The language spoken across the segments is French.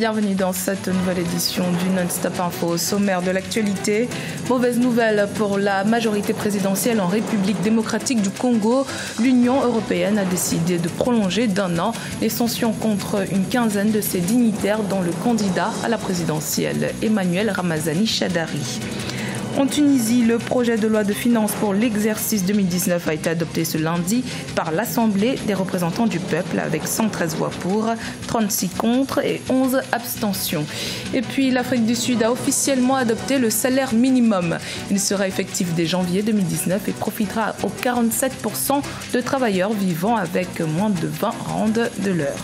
Bienvenue dans cette nouvelle édition du Non-Stop Info. Au sommaire de l'actualité, mauvaise nouvelle pour la majorité présidentielle en République démocratique du Congo. L'Union européenne a décidé de prolonger d'1 an les sanctions contre une quinzaine de ses dignitaires, dont le candidat à la présidentielle, Emmanuel Ramazani Shadary. En Tunisie, le projet de loi de finances pour l'exercice 2019 a été adopté ce lundi par l'Assemblée des représentants du peuple avec 113 voix pour, 36 contre et 11 abstentions. Et puis l'Afrique du Sud a officiellement adopté le salaire minimum. Il sera effectif dès janvier 2019 et profitera aux 47% de travailleurs vivant avec moins de 20 randes de l'heure.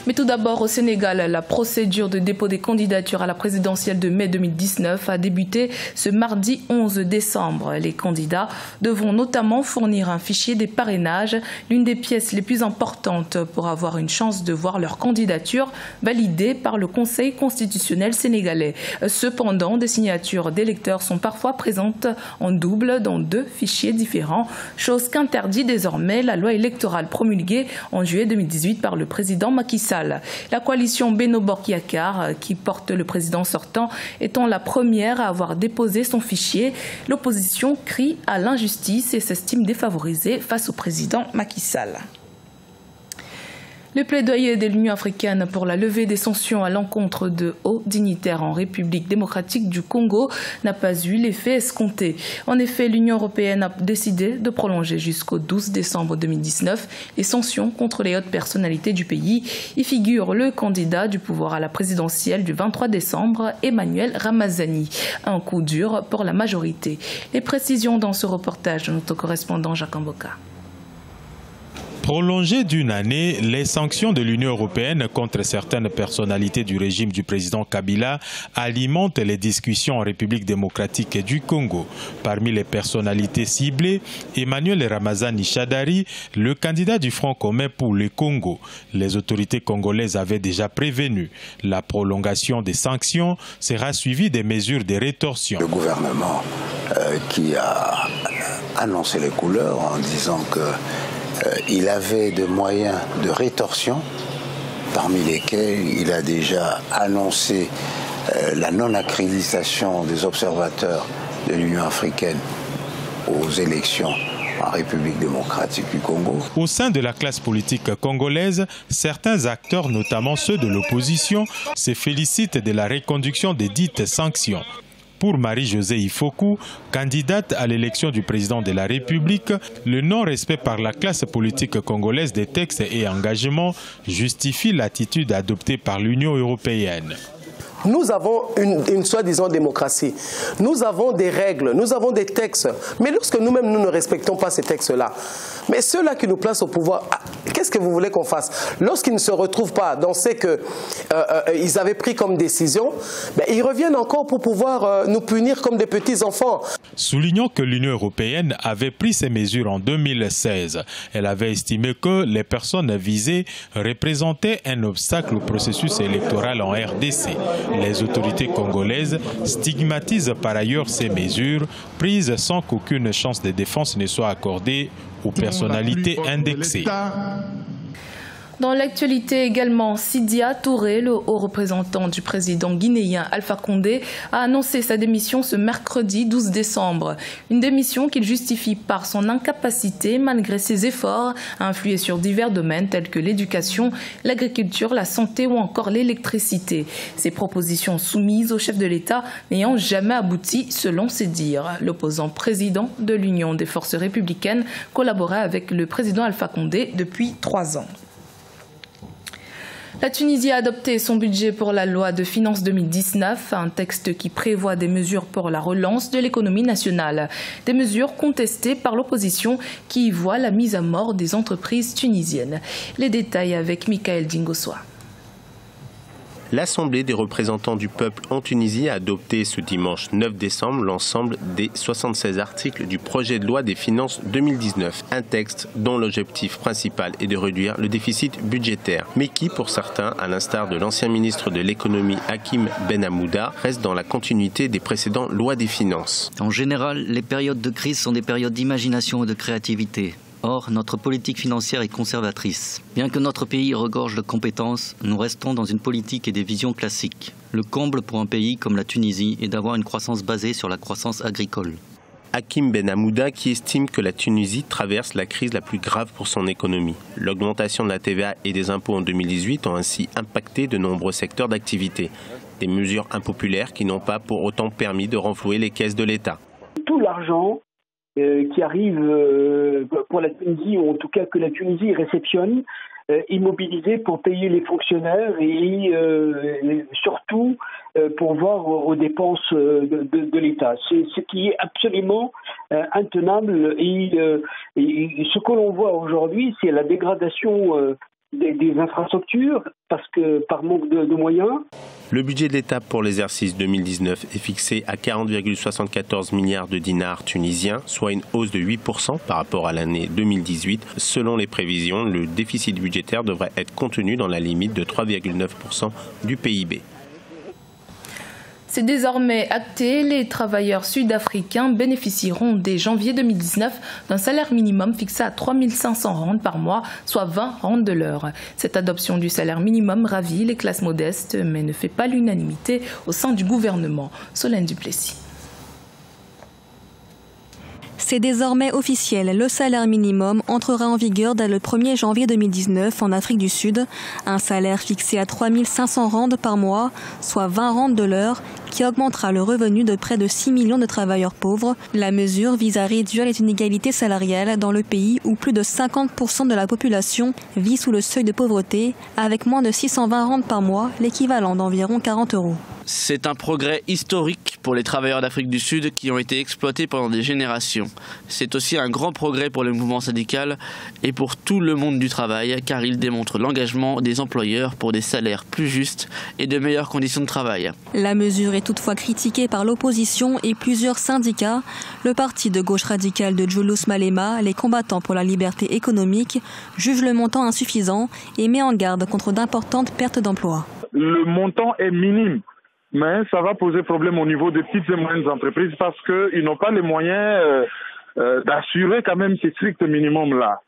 Mais tout d'abord, au Sénégal, la procédure de dépôt des candidatures à la présidentielle de mai 2019 a débuté ce mardi 11 décembre. Les candidats devront notamment fournir un fichier des parrainages, l'une des pièces les plus importantes pour avoir une chance de voir leur candidature validée par le Conseil constitutionnel sénégalais. Cependant, des signatures d'électeurs sont parfois présentes en double dans 2 fichiers différents, chose qu'interdit désormais la loi électorale promulguée en juillet 2018 par le président Macky Sall. La coalition Benno Bokk Yakaar, qui porte le président sortant, étant la première à avoir déposé son fichier. L'opposition crie à l'injustice et s'estime défavorisée face au président Macky Sall. Le plaidoyer de l'Union africaine pour la levée des sanctions à l'encontre de hauts dignitaires en République démocratique du Congo n'a pas eu l'effet escompté. En effet, l'Union européenne a décidé de prolonger jusqu'au 12 décembre 2019 les sanctions contre les hautes personnalités du pays. Y figure le candidat du pouvoir à la présidentielle du 23 décembre, Emmanuel Ramazani. Un coup dur pour la majorité. Les précisions dans ce reportage de notre correspondant Jacques Mboka. Prolonger d'1 année, les sanctions de l'Union européenne contre certaines personnalités du régime du président Kabila alimentent les discussions en République démocratique du Congo. Parmi les personnalités ciblées, Emmanuel Ramazani Shadary, le candidat du Front commun pour le Congo. Les autorités congolaises avaient déjà prévenu. La prolongation des sanctions sera suivie des mesures de rétorsion. Le gouvernement qui a annoncé les couleurs en disant que il avait des moyens de rétorsion, parmi lesquels il a déjà annoncé la non-accréditation des observateurs de l'Union africaine aux élections en République démocratique du Congo. Au sein de la classe politique congolaise, certains acteurs, notamment ceux de l'opposition, se félicitent de la reconduction des dites sanctions. Pour Marie-Josée Ifoku, candidate à l'élection du président de la République, le non-respect par la classe politique congolaise des textes et engagements justifie l'attitude adoptée par l'Union européenne. Nous avons une soi-disant démocratie. Nous avons des règles, nous avons des textes. Mais lorsque nous-mêmes, nous ne respectons pas ces textes-là, mais ceux-là qui nous placent au pouvoir, qu'est-ce que vous voulez qu'on fasse? Lorsqu'ils ne se retrouvent pas dans ce qu'ils avaient pris comme décision, ils reviennent encore pour pouvoir nous punir comme des petits-enfants. Soulignons que l'Union européenne avait pris ces mesures en 2016. Elle avait estimé que les personnes visées représentaient un obstacle au processus électoral en RDC. Les autorités congolaises stigmatisent par ailleurs ces mesures prises sans qu'aucune chance de défense ne soit accordée aux personnalités indexées. Dans l'actualité également, Sidia Touré, le haut représentant du président guinéen Alpha Condé, a annoncé sa démission ce mercredi 12 décembre. Une démission qu'il justifie par son incapacité, malgré ses efforts, à influer sur divers domaines tels que l'éducation, l'agriculture, la santé ou encore l'électricité. Ces propositions soumises au chef de l'État n'ayant jamais abouti, selon ses dires. L'opposant président de l'Union des forces républicaines collaborait avec le président Alpha Condé depuis 3 ans. La Tunisie a adopté son budget pour la loi de finances 2019, un texte qui prévoit des mesures pour la relance de l'économie nationale. Des mesures contestées par l'opposition qui y voit la mise à mort des entreprises tunisiennes. Les détails avec Michael Dingossoa. L'Assemblée des représentants du peuple en Tunisie a adopté ce dimanche 9 décembre l'ensemble des 76 articles du projet de loi des finances 2019. Un texte dont l'objectif principal est de réduire le déficit budgétaire, mais qui, pour certains, à l'instar de l'ancien ministre de l'économie Hakim Ben Hamouda, reste dans la continuité des précédentes lois des finances. En général, les périodes de crise sont des périodes d'imagination et de créativité. Or, notre politique financière est conservatrice. Bien que notre pays regorge de compétences, nous restons dans une politique et des visions classiques. Le comble pour un pays comme la Tunisie est d'avoir une croissance basée sur la croissance agricole. Hakim Ben Hamouda qui estime que la Tunisie traverse la crise la plus grave pour son économie. L'augmentation de la TVA et des impôts en 2018 ont ainsi impacté de nombreux secteurs d'activité. Des mesures impopulaires qui n'ont pas pour autant permis de renflouer les caisses de l'État. Tout l'argent qui arrive pour la Tunisie, ou en tout cas que la Tunisie réceptionne, immobilisé pour payer les fonctionnaires et surtout pour voir aux dépenses de l'État. C'est ce qui est absolument intenable et ce que l'on voit aujourd'hui, c'est la dégradation des infrastructures parce que par manque de moyens. Le budget de l'État pour l'exercice 2019 est fixé à 40,74 milliards de dinars tunisiens, soit une hausse de 8% par rapport à l'année 2018. Selon les prévisions, le déficit budgétaire devrait être contenu dans la limite de 3,9% du PIB. C'est désormais acté, les travailleurs sud-africains bénéficieront dès janvier 2019 d'un salaire minimum fixé à 3 500 rand par mois, soit 20 rand de l'heure. Cette adoption du salaire minimum ravit les classes modestes, mais ne fait pas l'unanimité au sein du gouvernement. Solène Duplessis. C'est désormais officiel, le salaire minimum entrera en vigueur dès le 1er janvier 2019 en Afrique du Sud. Un salaire fixé à 3 500 rand par mois, soit 20 rand de l'heure, qui augmentera le revenu de près de 6 millions de travailleurs pauvres. La mesure vise à réduire les inégalités salariales dans le pays où plus de 50% de la population vit sous le seuil de pauvreté, avec moins de 620 rand par mois, l'équivalent d'environ 40 €. C'est un progrès historique pour les travailleurs d'Afrique du Sud qui ont été exploités pendant des générations. C'est aussi un grand progrès pour le mouvement syndical et pour tout le monde du travail, car il démontre l'engagement des employeurs pour des salaires plus justes et de meilleures conditions de travail. La mesure est toutefois critiquée par l'opposition et plusieurs syndicats. Le parti de gauche radicale de Julius Malema, les combattants pour la liberté économique, juge le montant insuffisant et met en garde contre d'importantes pertes d'emplois. Le montant est minime. Mais ça va poser problème au niveau des petites et moyennes entreprises parce qu'ils n'ont pas les moyens d'assurer quand même ces stricts minimums-là.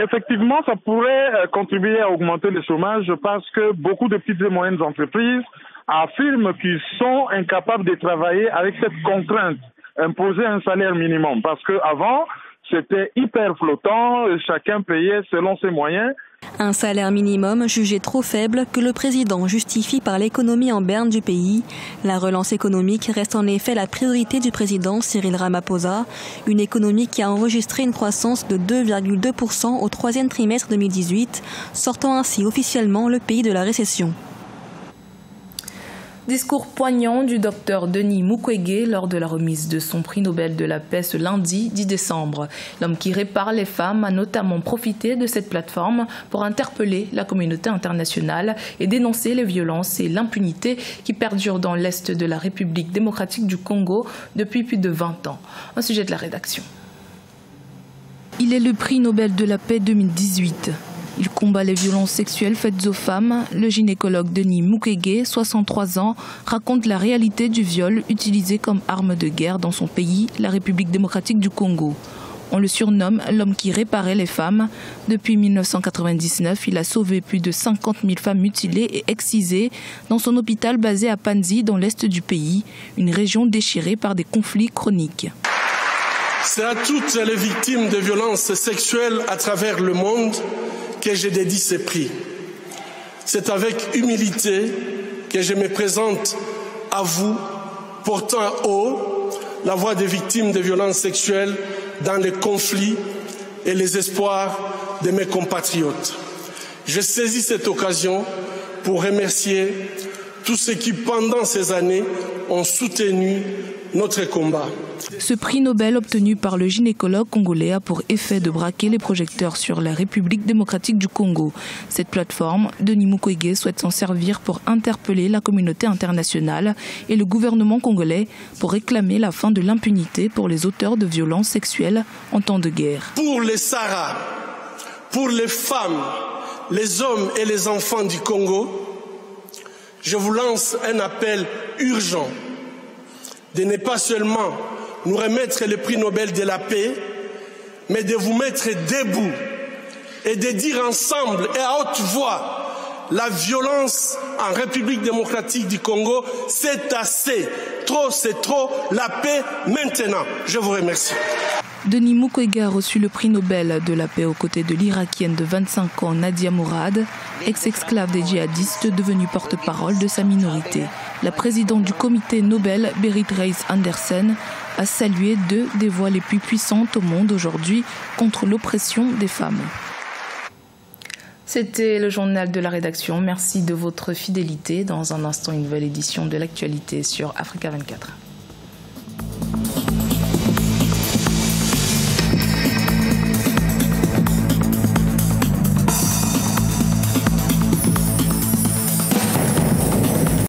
Effectivement, ça pourrait contribuer à augmenter le chômage parce que beaucoup de petites et moyennes entreprises affirment qu'ils sont incapables de travailler avec cette contrainte, imposer un salaire minimum. Parce qu'avant, c'était hyper flottant, chacun payait selon ses moyens. Un salaire minimum jugé trop faible que le président justifie par l'économie en berne du pays. La relance économique reste en effet la priorité du président Cyril Ramaphosa, une économie qui a enregistré une croissance de 2,2% au troisième trimestre 2018, sortant ainsi officiellement le pays de la récession. Discours poignant du docteur Denis Mukwege lors de la remise de son prix Nobel de la paix ce lundi 10 décembre. L'homme qui répare les femmes a notamment profité de cette plateforme pour interpeller la communauté internationale et dénoncer les violences et l'impunité qui perdurent dans l'est de la République démocratique du Congo depuis plus de 20 ans. Un sujet de la rédaction. Il est le prix Nobel de la paix 2018. Il combat les violences sexuelles faites aux femmes. Le gynécologue Denis Mukwege, 63 ans, raconte la réalité du viol utilisé comme arme de guerre dans son pays, la République démocratique du Congo. On le surnomme l'homme qui réparait les femmes. Depuis 1999, il a sauvé plus de 50 000 femmes mutilées et excisées dans son hôpital basé à Panzi, dans l'est du pays, une région déchirée par des conflits chroniques. C'est à toutes les victimes de violences sexuelles à travers le monde que je dédie ce prix. C'est avec humilité que je me présente à vous, portant haut la voix des victimes de violences sexuelles dans les conflits et les espoirs de mes compatriotes. Je saisis cette occasion pour remercier tous ceux qui, pendant ces années, ont soutenu notre combat. Ce prix Nobel obtenu par le gynécologue congolais a pour effet de braquer les projecteurs sur la République démocratique du Congo. Cette plateforme, Denis Mukwege souhaite s'en servir pour interpeller la communauté internationale et le gouvernement congolais pour réclamer la fin de l'impunité pour les auteurs de violences sexuelles en temps de guerre. Pour les Sahara, pour les femmes, les hommes et les enfants du Congo, je vous lance un appel urgent de ne pas seulement nous remettre le prix Nobel de la paix, mais de vous mettre debout et de dire ensemble et à haute voix: la violence en République démocratique du Congo, c'est assez. Trop, c'est trop. La paix maintenant. Je vous remercie. Denis Mukwege a reçu le prix Nobel de la paix aux côtés de l'Irakienne de 25 ans Nadia Mourad, ex-esclave des djihadistes devenue porte-parole de sa minorité. La présidente du comité Nobel, Berit Reiss-Andersen, a salué deux des voix les plus puissantes au monde aujourd'hui contre l'oppression des femmes. C'était le journal de la rédaction. Merci de votre fidélité. Dans un instant, une nouvelle édition de l'actualité sur Africa 24.